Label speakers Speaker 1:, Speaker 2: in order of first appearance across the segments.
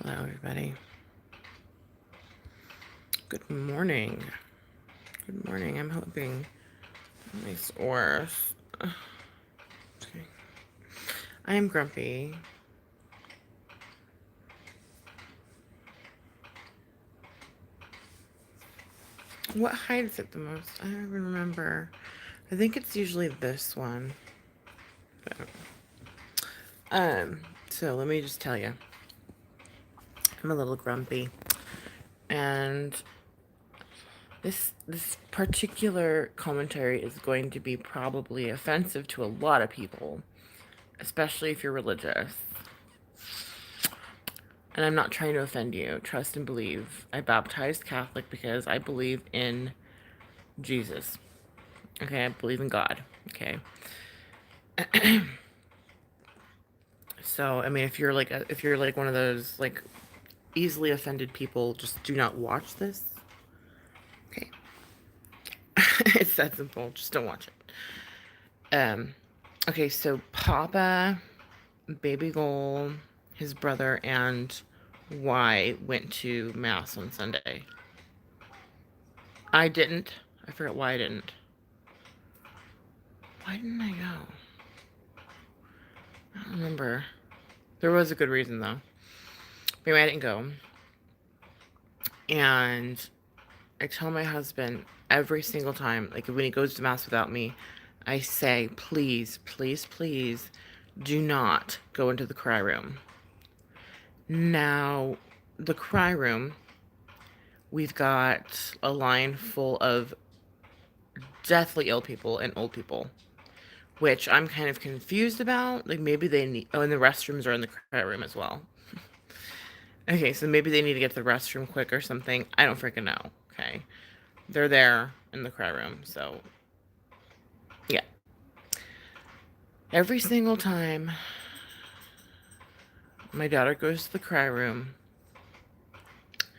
Speaker 1: Hello, everybody. Good morning. Good morning. I'm hoping nice worse. Okay. I am grumpy. What hides it the most? I don't even remember. I think it's usually this one. So let me just tell you. I'm a little grumpy. And this particular commentary is going to be probably offensive to a lot of people, especially if you're religious. And I'm not trying to offend you. Trust and believe. I baptized Catholic because I believe in Jesus. Okay, I believe in God. Okay. So, I mean, if you're like one of those like easily offended people, just do not watch this. Okay. It's that simple. Just don't watch it. Okay, so Papa, Baby Goal, his brother, and Y went to Mass on Sunday. I didn't. I forget why I didn't. Why didn't I go? I don't remember. There was a good reason, though. Maybe I didn't go. And I tell my husband every single time, like when he goes to Mass without me, I say, please, please, please do not go into the cry room. Now, the cry room, we've got a line full of deathly ill people and old people, which I'm kind of confused about. Like maybe they need, oh, and the restrooms are in the cry room as well. Okay, so maybe they need to get to the restroom quick or something. I don't freaking know. Okay. They're there in the cry room, so yeah. Every single time my daughter goes to the cry room,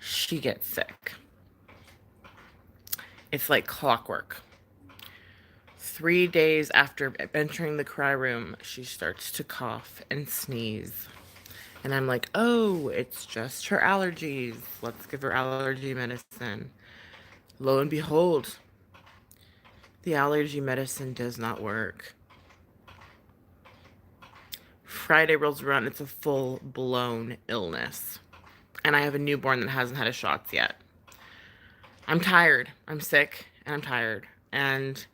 Speaker 1: she gets sick. It's like clockwork. 3 days after entering the cry room, she starts to cough and sneeze. And I'm like, oh, it's just her allergies. Let's give her allergy medicine. Lo and behold, the allergy medicine does not work. Friday rolls around, it's a full-blown illness. And I have a newborn that hasn't had his shots yet. I'm tired. I'm sick, and I'm tired. And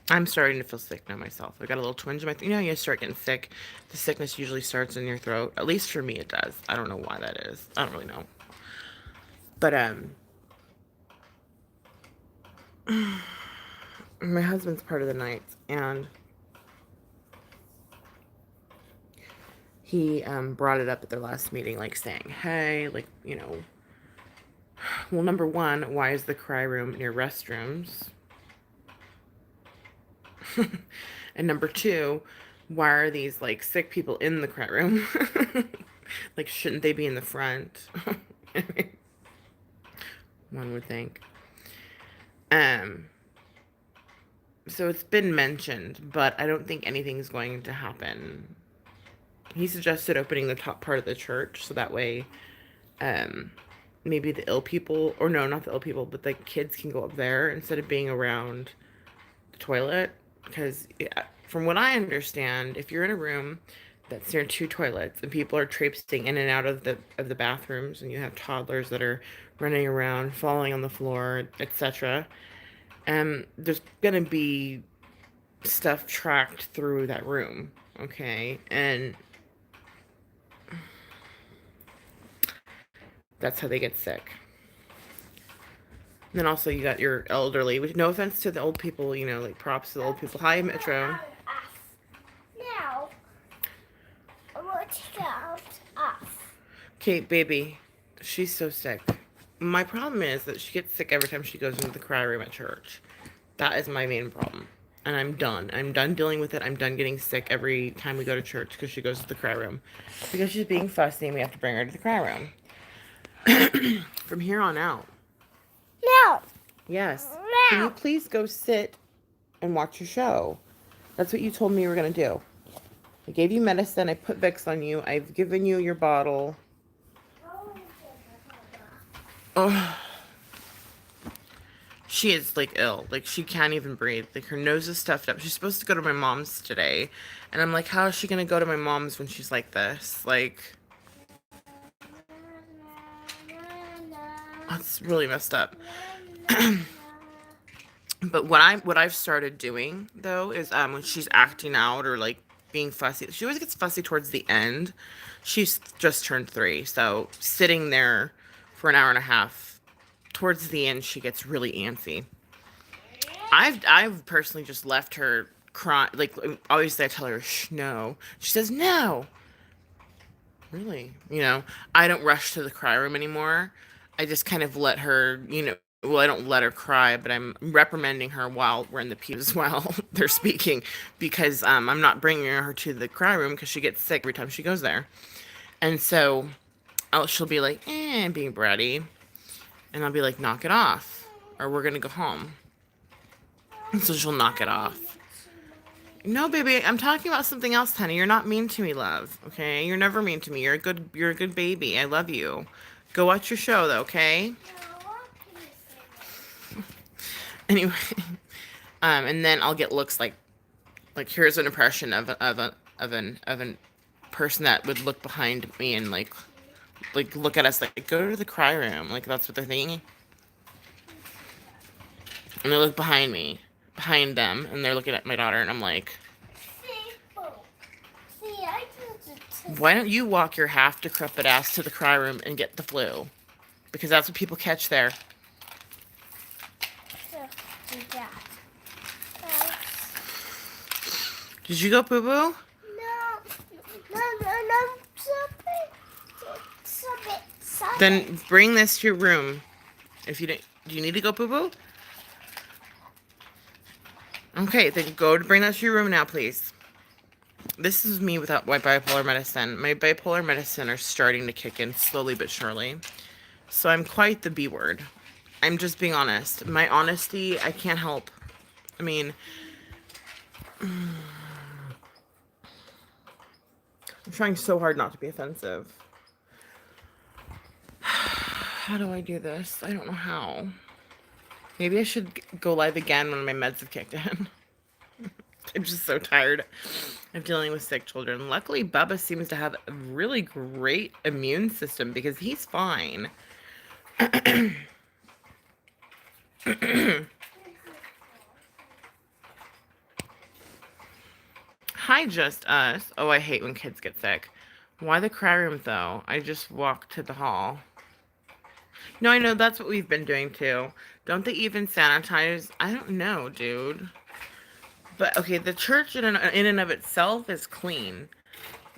Speaker 1: I'm starting to feel sick now myself. I got a little twinge in my throat. You know, you start getting sick. The sickness usually starts in your throat. At least for me, it does. I don't know why that is. I don't really know. But my husband's part of the night, and he brought it up at their last meeting, like saying, "Hey, like well, number one, why is the cry room near restrooms? And number two, why are these like sick people in the cry room? Like, shouldn't they be in the front?" One would think. Um, so it's been mentioned, but I don't think anything's going to happen. He suggested opening the top part of the church so that way, um, maybe the ill people, or no, not the ill people, but the kids can go up there instead of being around the toilet. Because from what I understand, if you're in a room that's near two toilets and people are traipsing in and out of the bathrooms, and you have toddlers that are running around, falling on the floor, etc., there's gonna be stuff tracked through that room, okay? And that's how they get sick. And then also you got your elderly, which no offense to the old people, like props to the old people. Hi, Metro.
Speaker 2: Now, I want to get out us.
Speaker 1: Okay, baby, she's so sick. My problem is that she gets sick every time she goes into the cry room at church. That is my main problem. And I'm done. I'm done dealing with it. I'm done getting sick every time we go to church because she goes to the cry room. Because she's being fussy and we have to bring her to the cry room. From here on out.
Speaker 2: No.
Speaker 1: Yes. Can you
Speaker 2: No.
Speaker 1: please go sit and watch your show? That's what you told me you were going to do. I gave you medicine. I put Vicks on you. I've given you your bottle. Oh, she is like ill. Like she can't even breathe. Like her nose is stuffed up. She's supposed to go to my mom's today. And I'm like, how is she going to go to my mom's when she's like this? Like, that's really messed up. But what I've started doing though is when she's acting out or like being fussy, she always gets fussy towards the end. She's just turned 3, so sitting there for an hour and a half towards the end, she gets really antsy. I've personally just left her cry. Like obviously, I tell her shh, no. She says no. Really, I don't rush to the cry room anymore. I just kind of let her, well, I don't let her cry, but I'm reprimanding her while we're in the pews while they're speaking because I'm not bringing her to the cry room because she gets sick every time she goes there. And so she'll be like, being bratty. And I'll be like, knock it off or we're going to go home. And so she'll knock it off. No, baby, I'm talking about something else, honey. You're not mean to me, love. Okay? You're never mean to me. You're a good baby. I love you. Go watch your show though, okay? Anyway, and then I'll get looks like here's an impression of an person that would look behind me and like look at us like go to the cry room, like that's what they're thinking. And they look behind them, and they're looking at my daughter, and I'm like, why don't you walk your half decrepit ass to the cry room and get the flu? Because that's what people catch there. Did you go poo poo?
Speaker 2: No. Stop it.
Speaker 1: Then bring this to your room. If you don't, do you need to go poo poo? Okay, then go to bring that to your room now, please. This is me without my bipolar medicine. My bipolar medicine are starting to kick in slowly but surely. So I'm quite the B word. I'm just being honest. My honesty, I can't help. I mean, I'm trying so hard not to be offensive. How do I do this? I don't know how. Maybe I should go live again when my meds have kicked in. I'm just so tired of dealing with sick children. Luckily, Bubba seems to have a really great immune system because he's fine. Hi, just us. Oh, I hate when kids get sick. Why the cry room, though? I just walked to the hall. No, I know that's what we've been doing, too. Don't they even sanitize? I don't know, dude. But, okay, the church in and of itself is clean.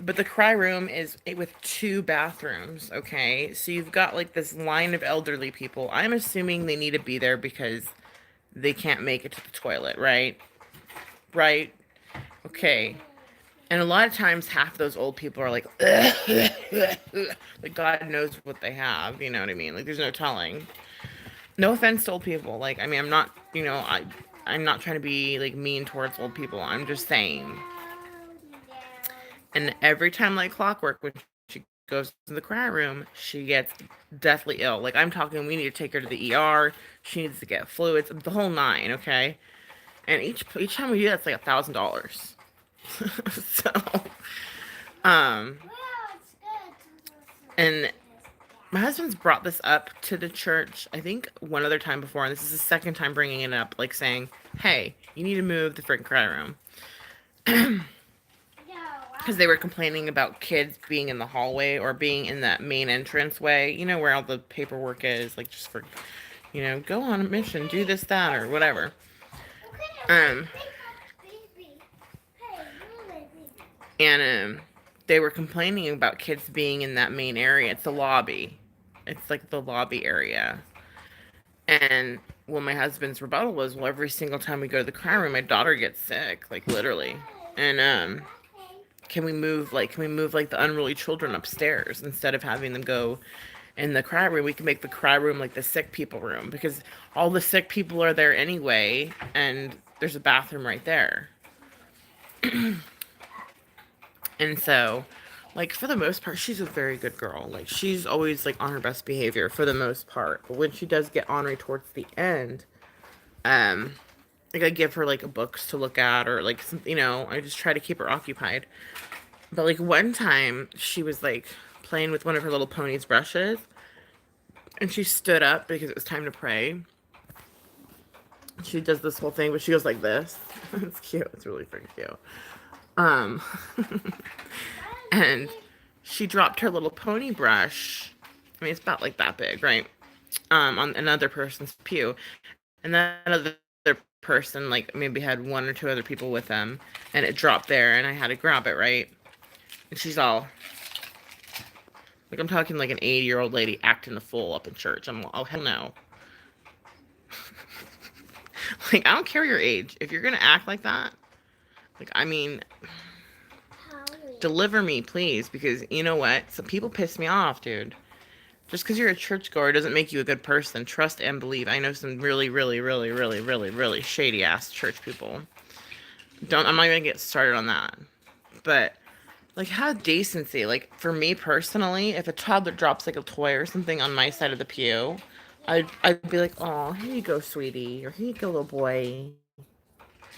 Speaker 1: But the cry room is with 2 bathrooms, okay? So you've got, like, this line of elderly people. I'm assuming they need to be there because they can't make it to the toilet, right? Right? Okay. And a lot of times, half those old people are like, like, God knows what they have, you know what I mean? Like, there's no telling. No offense to old people. Like, I mean, I'm not, I'm not trying to be, like, mean towards old people. I'm just saying. And every time, like clockwork, when she goes to the cry room, she gets deathly ill. Like, I'm talking, we need to take her to the ER. She needs to get fluids, the whole 9, okay? And each time we do that, it's like $1,000. So, and my husband's brought this up to the church, I think one other time before, and this is the second time bringing it up, like saying, hey, you need to move the freaking cry room. Because they were complaining about kids being in the hallway or being in that main entrance way, where all the paperwork is, like just for, go on a mission, do this, that, or whatever. And they were complaining about kids being in that main area. It's the lobby. It's like the lobby area. And well, my husband's rebuttal was, well, every single time we go to the cry room, my daughter gets sick, like literally. And can we move like the unruly children upstairs instead of having them go in the cry room, we can make the cry room like the sick people room, because all the sick people are there anyway, and there's a bathroom right there. And so, like, for the most part, she's a very good girl. Like, she's always like on her best behavior for the most part. But when she does get ornery towards the end, um, like, I give her like books to look at, or like some, I just try to keep her occupied. But like one time, she was like playing with one of her little pony's brushes, and she stood up because it was time to pray. She does this whole thing, but she goes like this. It's cute. It's really freaking cute. Um, and she dropped her little pony brush. I mean, it's about like that big, right? On another person's pew, and that other person like maybe had one or two other people with them, and it dropped there, and I had to grab it, right? And she's all like, I'm talking like an 80-year-old lady acting the fool up in church. I'm like, oh hell no. Like, I don't care your age. If you're gonna act like that, like, I mean, deliver me, please, because you know what? Some people piss me off, dude. Just because you're a churchgoer doesn't make you a good person. Trust and believe. I know some really, really, really, really, really, really shady ass church people. I'm not gonna get started on that. But like, have decency. Like, for me personally, if a toddler drops like a toy or something on my side of the pew, I'd be like, oh, here you go, sweetie, or here you go, little boy.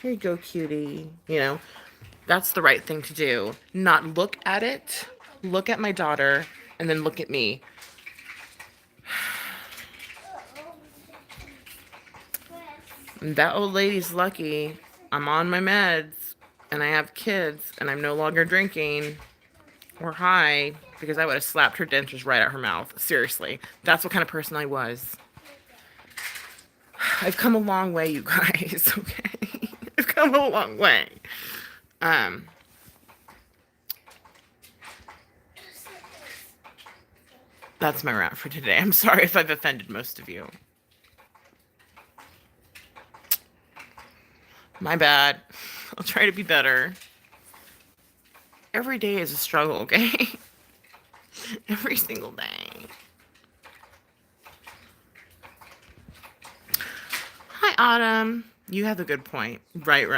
Speaker 1: Here you go, cutie. That's the right thing to do. Not look at it, look at my daughter, and then look at me. That old lady's lucky. I'm on my meds, and I have kids, and I'm no longer drinking or high, because I would have slapped her dentures right out her mouth. Seriously. That's what kind of person I was. I've come a long way, you guys, okay? I've come a long way. That's my rant for today. I'm sorry if I've offended most of you. My bad. I'll try to be better. Every day is a struggle, okay? Every single day. Hi, Autumn. You have a good point. Right.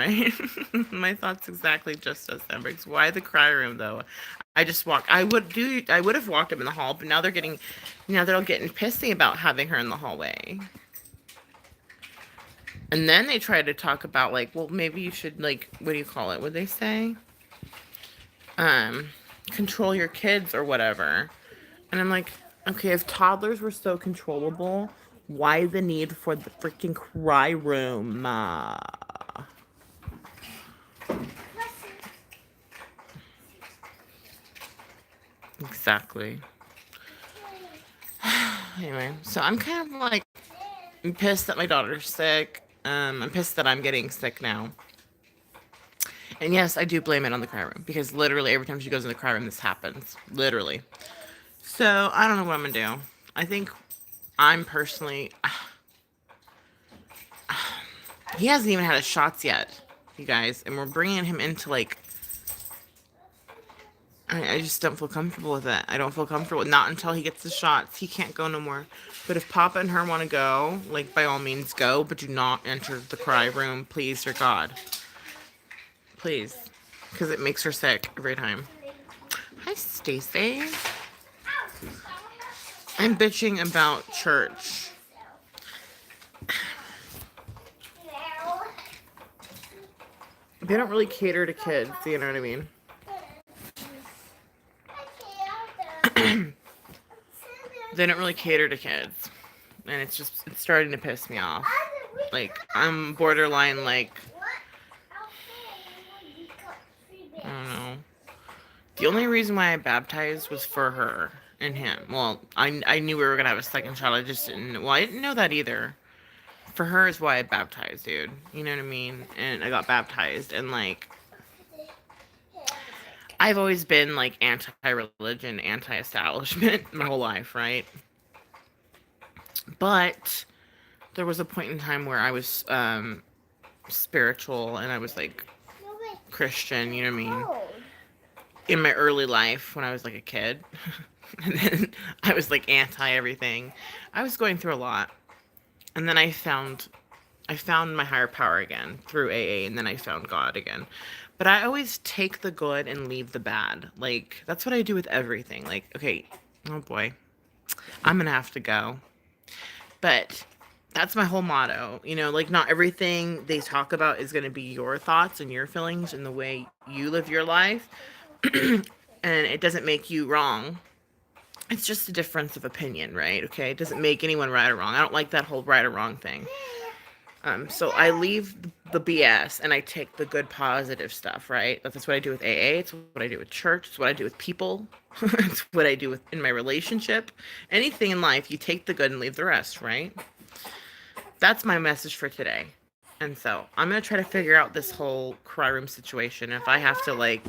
Speaker 1: My thoughts exactly just as them. Why the cry room though? I just walked. I would have walked up in the hall, but now they're all getting pissy about having her in the hallway. And then they try to talk about like, well, maybe you should like, what do you call it? What they say? Control your kids or whatever. And I'm like, okay, if toddlers were so controllable, why the need for the freaking cry room? Exactly. Anyway, so I'm kind of like, I'm pissed that my daughter's sick. I'm pissed that I'm getting sick now. And yes, I do blame it on the cry room, because literally every time she goes in the cry room, this happens. Literally. So I don't know what I'm gonna do. I think I'm personally. He hasn't even had his shots yet, you guys, and we're bringing him into like. I just don't feel comfortable with it. I don't feel comfortable. Not until he gets the shots. He can't go no more. But if Papa and her want to go, like, by all means go, but do not enter the cry room, please, or God. Please. Because it makes her sick every time. Hi, Stacy. I'm bitching about church. They don't really cater to kids, you know what I mean? They don't really cater to kids. And it's starting to piss me off. Like, I'm borderline, like, I don't know. The only reason why I baptized was for her and him. Well, I knew we were going to have a second child. I just didn't, well, I didn't know that either. For her is why I baptized, dude. You know what I mean? And I got baptized, and, like, I've always been, like, anti-religion, anti-establishment my whole life, right? But there was a point in time where I was spiritual, and I was, like, Christian, you know what I mean? In my early life, when I was, like, a kid. And then I was like anti everything. I was going through a lot. And then I found my higher power again through AA, and then I found God again. But I always take the good and leave the bad. Like that's what I do with everything. Like, okay, oh boy, I'm gonna have to go. But that's my whole motto. Like not everything they talk about is gonna be your thoughts and your feelings and the way you live your life. And it doesn't make you wrong. It's just a difference of opinion, right? Okay, it doesn't make anyone right or wrong. I don't like that whole right or wrong thing. So I leave the BS and I take the good, positive stuff, right? That's what I do with AA. It's what I do with church. It's what I do with people. It's what I do in my relationship. Anything in life, you take the good and leave the rest, right? That's my message for today. And so I'm gonna try to figure out this whole cry room situation. If I have to, like,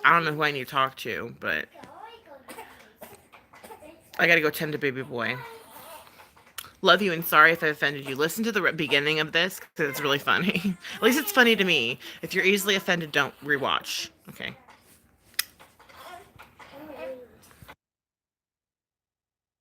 Speaker 1: I don't know who I need to talk to, but I gotta go tend to baby boy. Love you and sorry if I offended you. Listen to the beginning of this because it's really funny. At least it's funny to me. If you're easily offended, don't rewatch. Okay.